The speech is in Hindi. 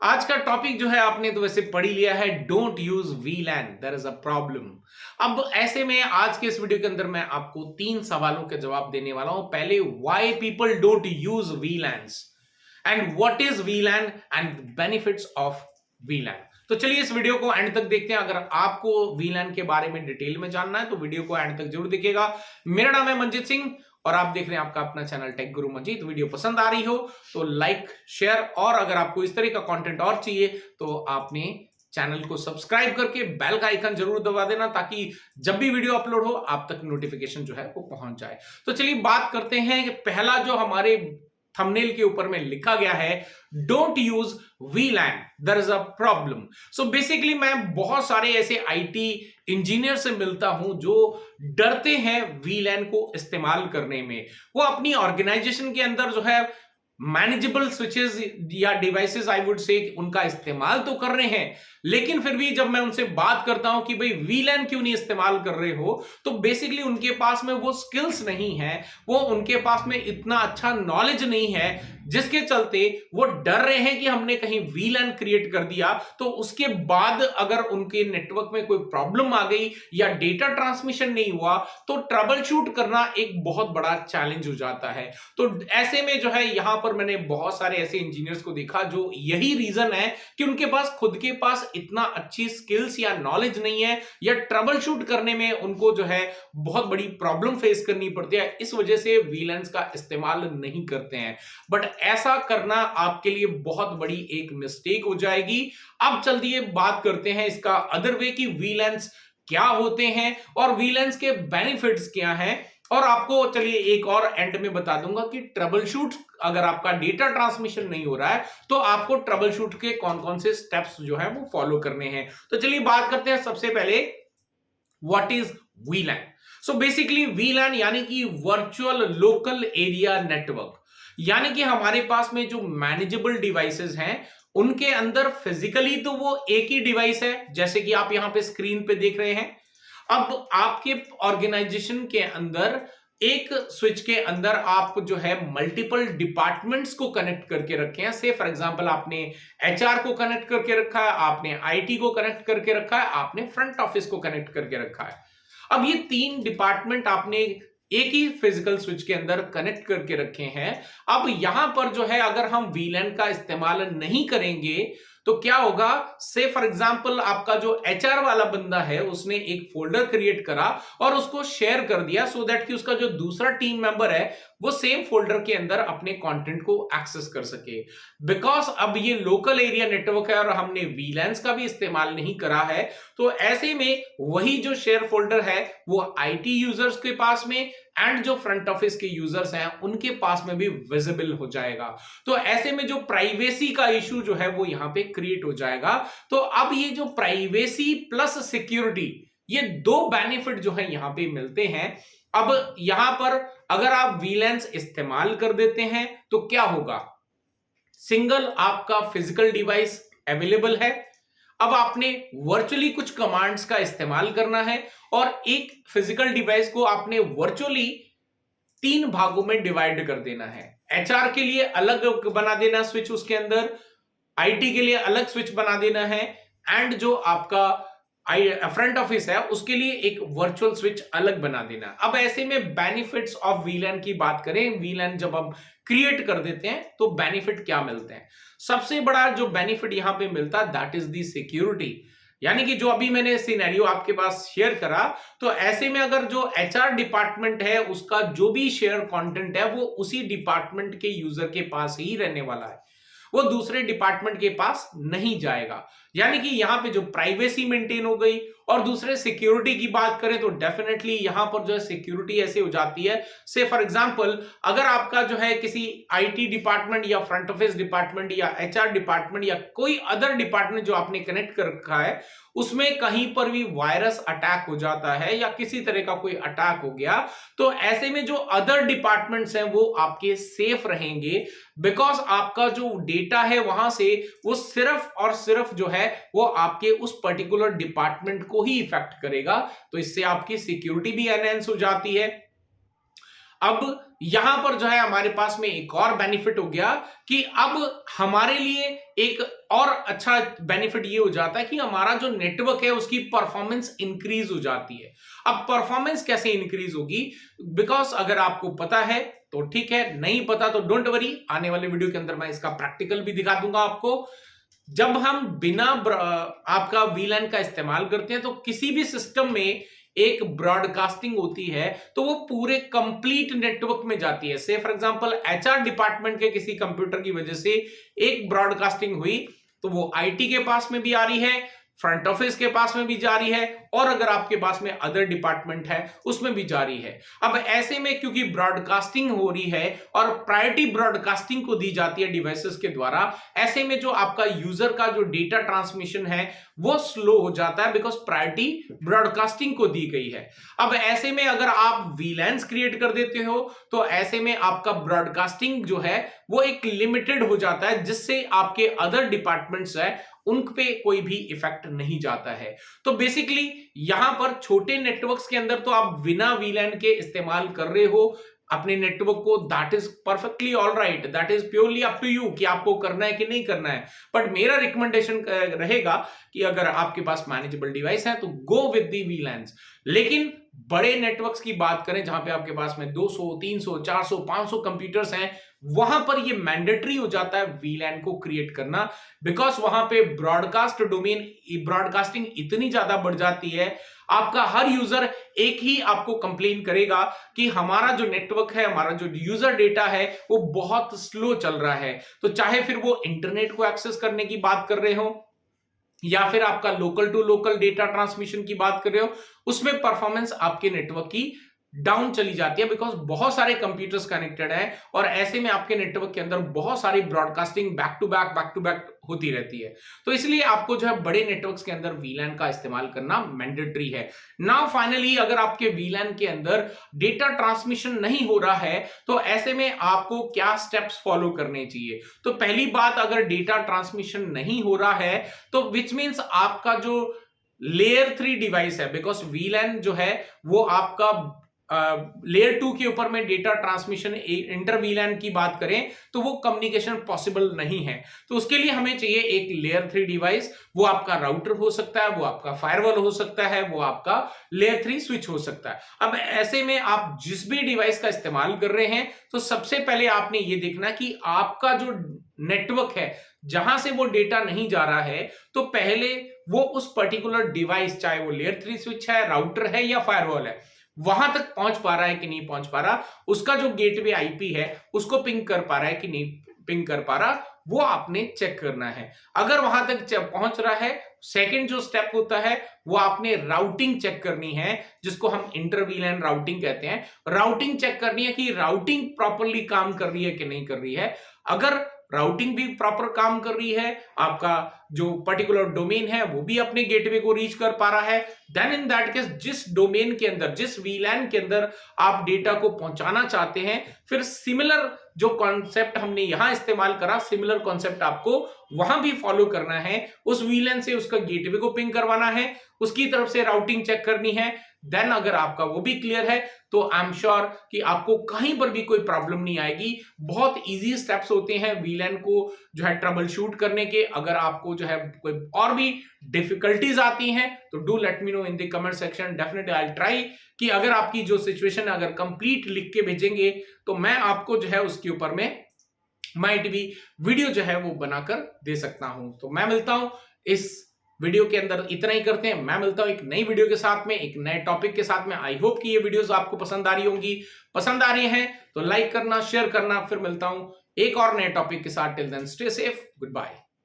आज का टॉपिक जो है आपने तो वैसे पढ़ ही लिया है, don't use VLAN, there is a problem. अब ऐसे में आज के इस वीडियो के अंदर मैं आपको 3 सवालों के जवाब देने वाला हूं। पहले, why people don't use WLANs, and what is WLAN and benefits of WLAN. तो चलिए इस वीडियो को एंड तक देखते हैं। अगर आपको वीलैन के बारे में डिटेल में जानना है तो वीडियो को एंड तक जरूर देखिएगा। मेरा नाम है मंजीत सिंह और आप देख रहे हैं आपका अपना चैनल टेक गुरु मंजीत। वीडियो पसंद आ रही हो तो लाइक, शेयर, और अगर आपको इस तरह का कंटेंट और चाहिए तो आपने चैनल को सब्सक्राइब करके बेल का आइकन जरूर दबा देना, ताकि जब भी वीडियो अपलोड हो आप तक नोटिफिकेशन जो है वो पहुंच जाए। तो चलिए बात करते हैं कि पहला जो हमारे थंबनेल के ऊपर में लिखा गया है, don't use VLAN, there is a problem. So basically मैं बहुत सारे ऐसे आईटी इंजीनियर से मिलता हूं जो डरते हैं वीलैन को इस्तेमाल करने में। वो अपनी ऑर्गेनाइजेशन के अंदर जो है मैनेजेबल स्विचेस या डिवाइसेस, आई वुड से, उनका इस्तेमाल तो कर रहे हैं, लेकिन फिर भी जब मैं उनसे बात करता हूं कि भाई वीलैन क्यों नहीं इस्तेमाल कर रहे हो, तो बेसिकली उनके पास में वो स्किल्स नहीं है, वो उनके पास में इतना अच्छा नॉलेज नहीं है, जिसके चलते वो डर रहे हैं कि हमने कहीं वीलैन क्रिएट कर दिया तो उसके बाद अगर उनके नेटवर्क में कोई प्रॉब्लम आ गई या डेटा ट्रांसमिशन नहीं हुआ तो ट्रबल शूट करना एक बहुत बड़ा चैलेंज हो जाता है। तो ऐसे में जो है यहां पर मैंने बहुत सारे ऐसे इंजीनियर्स को देखा जो यही रीजन है कि उनके पास खुद के पास इतना अच्छी स्किल्स या नॉलेज नहीं है, या ट्रबल शूट करने में उनको जो है बहुत बड़ी प्रॉब्लम फेस करनी पड़ती है, इस वजह से वीलैन्स का इस्तेमाल नहीं करते हैं। बट ऐसा करना आपके लिए बहुत बड़ी एक मिस्टेक हो जाएगी। अब चलिए बात करते हैं इसका अदर वे कि वीलैन्स क्या होते हैं और वीलैन्स के बेनिफिट्स क्या हैं, और आपको चलिए एक और एंड में बता दूंगा कि ट्रबल शूट, अगर आपका डेटा ट्रांसमिशन नहीं हो रहा है तो आपको ट्रबल शूट के कौन कौन से स्टेप्स जो है वो फॉलो करने हैं। तो चलिए बात करते हैं सबसे पहले, व्हाट इज वीलैन। सो बेसिकली वीलैन यानी कि वर्चुअल लोकल एरिया नेटवर्क, यानी कि हमारे पास में जो मैनेजेबल डिवाइसेस हैं उनके अंदर फिजिकली तो वो एक ही डिवाइस है, जैसे कि आप यहां पे स्क्रीन पे देख रहे हैं। अब आपके ऑर्गेनाइजेशन के अंदर एक स्विच के अंदर आप जो है मल्टीपल डिपार्टमेंट्स को कनेक्ट करके रखे हैं। से फॉर एग्जांपल आपने एचआर को कनेक्ट करके रखा है, आपने आईटी को कनेक्ट करके रखा है, आपने फ्रंट ऑफिस को कनेक्ट करके रखा है। अब ये 3 डिपार्टमेंट आपने एक ही फिजिकल स्विच के अंदर कनेक्ट करके रखे हैं। अब यहां पर जो है अगर हम वीलैन का इस्तेमाल नहीं करेंगे तो क्या होगा, से फॉर एग्जांपल आपका जो एचआर वाला बंदा है उसने एक फोल्डर क्रिएट करा और उसको शेयर कर दिया सो दैट कि उसका जो दूसरा टीम मेंबर है वो सेम फोल्डर के अंदर अपने कंटेंट को एक्सेस कर सके। बिकॉज अब ये लोकल एरिया नेटवर्क है और हमने वीलैन्स का भी इस्तेमाल नहीं करा है, तो ऐसे में वही जो शेयर फोल्डर है वो आईटी यूजर्स के पास में एंड जो फ्रंट ऑफिस के यूजर्स हैं उनके पास में भी विजिबल हो जाएगा। तो ऐसे में जो प्राइवेसी का इशू जो है वो यहां पे क्रिएट हो जाएगा। तो अब ये जो प्राइवेसी प्लस सिक्योरिटी, ये 2 बेनिफिट जो है यहां पे मिलते हैं। अब यहां पर अगर आप वीलैन्स इस्तेमाल कर देते हैं तो क्या होगा, सिंगल आपका फिजिकल डिवाइस अवेलेबल है। अब आपने वर्चुअली कुछ कमांड्स का इस्तेमाल करना है और एक फिजिकल डिवाइस को आपने वर्चुअली 3 भागों में डिवाइड कर देना है। एचआर के लिए अलग बना देना स्विच उसके अंदर, आईटी के लिए अलग स्विच बना देना है, एंड जो आपका फ्रंट ऑफिस है उसके लिए एक वर्चुअल स्विच अलग बना देना। अब ऐसे में बेनिफिट्स ऑफ वीलैन की बात करें, वीलैन जब हम क्रिएट कर देते हैं तो बेनिफिट क्या मिलते हैं। सबसे बड़ा जो बेनिफिट यहां पे मिलता है दैट इज दी सिक्योरिटी, यानी कि जो अभी मैंने सिनेरियो आपके पास शेयर करा, तो ऐसे में अगर जो एचआर डिपार्टमेंट है उसका जो भी शेयर कंटेंट है वो उसी डिपार्टमेंट के यूजर के पास ही रहने वाला है, वो दूसरे डिपार्टमेंट के पास नहीं जाएगा। यानी कि यहां पे जो प्राइवेसी मेंटेन हो गई, और दूसरे सिक्योरिटी की बात करें तो डेफिनेटली यहां पर जो है सिक्योरिटी ऐसे हो जाती है, से फॉर एग्जांपल अगर आपका जो है किसी आईटी डिपार्टमेंट या फ्रंट ऑफिस डिपार्टमेंट या एचआर डिपार्टमेंट या कोई अदर डिपार्टमेंट जो आपने कनेक्ट कर रखा है उसमें कहीं पर भी वायरस अटैक हो जाता है या किसी तरह का कोई अटैक हो गया, तो ऐसे में जो अदर डिपार्टमेंट्स हैं वो आपके सेफ रहेंगे। बिकॉज आपका जो डेटा है वहां से वो सिर्फ और सिर्फ जो है वो आपके उस पर्टिकुलर डिपार्टमेंट को ही इफेक्ट करेगा, तो इससे आपकी सिक्योरिटी भी एनहेंस हो जाती है। अब यहां पर जो है हमारे पास में एक और बेनिफिट हो गया कि अब हमारे लिए एक और अच्छा बेनिफिट ये हो जाता है कि हमारा जो नेटवर्क है उसकी परफॉर्मेंस इंक्रीज हो जाती है। अब परफॉर्मेंस कैसे इंक्रीज होगी? बिकॉज अगर आपको पता है तो ठीक है, नहीं पता तो डोंट वरी, आने वाले वीडियो के अंदर मैं इसका प्रैक्टिकल भी दिखा दूंगा आपको। जब हम बिना आपका वीलैन का इस्तेमाल करते हैं तो किसी भी सिस्टम में एक ब्रॉडकास्टिंग होती है, तो वो पूरे कंप्लीट नेटवर्क में जाती है। से फॉर एग्जांपल एचआर डिपार्टमेंट के किसी कंप्यूटर की वजह से एक ब्रॉडकास्टिंग हुई तो वो आईटी के पास में भी आ रही है, फ्रंट ऑफिस के पास में भी जारी है, और अगर आपके पास में अदर डिपार्टमेंट है उसमें भी जारी है। अब ऐसे में क्योंकि ब्रॉडकास्टिंग हो रही है और प्रायोरिटी ब्रॉडकास्टिंग को दी जाती है डिवाइसेस के द्वारा, ऐसे में जो आपका यूजर का जो डेटा ट्रांसमिशन है वो स्लो हो जाता है, बिकॉज प्रायोरिटी ब्रॉडकास्टिंग को दी गई है। अब ऐसे में अगर आप वीलैंस क्रिएट कर देते हो तो ऐसे में आपका ब्रॉडकास्टिंग जो है वो एक लिमिटेड हो जाता है, जिससे आपके अदर डिपार्टमेंट्स है उन पे कोई भी इफेक्ट नहीं जाता है। तो बेसिकली यहां पर छोटे नेटवर्क्स के अंदर तो आप बिना वीलैन के इस्तेमाल कर रहे हो अपने नेटवर्क को, that is perfectly all right, that is purely up to you कि आपको करना है कि नहीं करना है। बट मेरा रिकमेंडेशन रहेगा कि अगर आपके पास मैनेजेबल डिवाइस है तो गो विद दी वीलैंस। लेकिन बड़े नेटवर्क्स की बात करें जहां पे आपके पास में 200, 300, 400, 500 कंप्यूटर्स हैं, वहां पर ये मैंडेटरी हो जाता है वीलैन को क्रिएट करना, बिकॉज वहां पे ब्रॉडकास्ट डोमेन ब्रॉडकास्टिंग इतनी ज्यादा बढ़ जाती है, आपका हर यूजर एक ही आपको कंप्लेन करेगा कि हमारा जो नेटवर्क है, हमारा जो यूजर डेटा है वो बहुत स्लो चल रहा है। तो चाहे फिर वो इंटरनेट को एक्सेस करने की बात कर रहे हो या फिर आपका local to local data transmission की बात कर रहे हो, उसमें परफॉर्मेंस आपके नेटवर्क की डाउन चली जाती है, बिकॉज बहुत सारे कंप्यूटर्स कनेक्टेड हैं और ऐसे में आपके नेटवर्क के अंदर बहुत सारी ब्रॉडकास्टिंग बैक टू बैक होती रहती है। तो इसलिए आपको जो है बड़े नेटवर्क्स के अंदर वीलैन का इस्तेमाल करना मैंडेटरी है। नाउ फाइनली अगर आपके वीलैन के अंदर डेटा ट्रांसमिशन नहीं हो रहा है तो ऐसे में आपको क्या स्टेप्स फॉलो करने चाहिए? तो पहली बात, अगर डेटा ट्रांसमिशन नहीं हो रहा है तो विच मीन्स आपका जो लेयर 3 डिवाइस है, बिकॉज वीलैन जो है वो आपका लेयर 2 के ऊपर में डेटा ट्रांसमिशन इंटर वीलैन की बात करें तो वो कम्युनिकेशन पॉसिबल नहीं है। तो उसके लिए हमें चाहिए एक लेयर 3 डिवाइस। वो आपका राउटर हो सकता है, वो आपका फायरवॉल हो सकता है, वो आपका लेयर 3 स्विच हो सकता है। अब ऐसे में आप जिस भी डिवाइस का इस्तेमाल कर रहे हैं तो सबसे पहले आपने ये देखना कि आपका जो नेटवर्क है जहां से वो डेटा नहीं जा रहा है, तो पहले वो उस पर्टिकुलर डिवाइस, चाहे वो लेयर 3 स्विच है, राउटर है या फायरवॉल है, वहां तक पहुंच पा रहा है कि नहीं पहुंच पा रहा, उसका जो गेटवे आईपी है उसको पिंग कर पा रहा है कि नहीं पिंग कर पा रहा, वो आपने चेक करना है। अगर वहां तक पहुंच रहा है, सेकंड जो स्टेप होता है वो आपने राउटिंग चेक करनी है, जिसको हम इंटर वीलैन राउटिंग कहते हैं। राउटिंग चेक करनी है कि राउटिंग प्रॉपरली काम कर रही है कि नहीं कर रही है। अगर राउटिंग भी प्रॉपर काम कर रही है, आपका जो पर्टिकुलर डोमेन है वो भी अपने गेटवे को रीच कर पा रहा है, देन इन दैट केस जिस डोमेन के अंदर, जिस वीलैन के अंदर आप डेटा को पहुंचाना चाहते हैं, फिर सिमिलर जो कॉन्सेप्ट हमने यहां इस्तेमाल करा, सिमिलर कॉन्सेप्ट आपको वहां भी फॉलो करना है। उस वीलैन से उसका गेटवे को पिंग करवाना है, उसकी तरफ से राउटिंग चेक करनी है। देन अगर आपका वो भी क्लियर है तो आई एम श्योर कि आपको कहीं पर भी कोई प्रॉब्लम नहीं आएगी। बहुत इजी स्टेप्स होते हैं वीलैन को जो है ट्रबल शूट करने के। अगर आपको जो है कोई और भी डिफिकल्टीज आती हैं तो do let me know in the comment section. Definitely I will try कि अगर आपकी जो सिचुएशन अगर कंप्लीट लिख के भेजेंगे तो मैं आपको जो है उसके ऊपर में माइट भी वीडियो जो है वो बनाकर दे सकता हूं। तो मैं मिलता हूं इस वीडियो के अंदर, इतना ही करते हैं। मैं मिलता हूं एक नई वीडियो के साथ में, एक नए टॉपिक के साथ में। आई होप कि ये वीडियोस आपको पसंद आ रही होंगी। पसंद आ रही हैं तो लाइक करना, शेयर करना। फिर मिलता हूं एक और नए टॉपिक के साथ। Till then stay safe, good bye.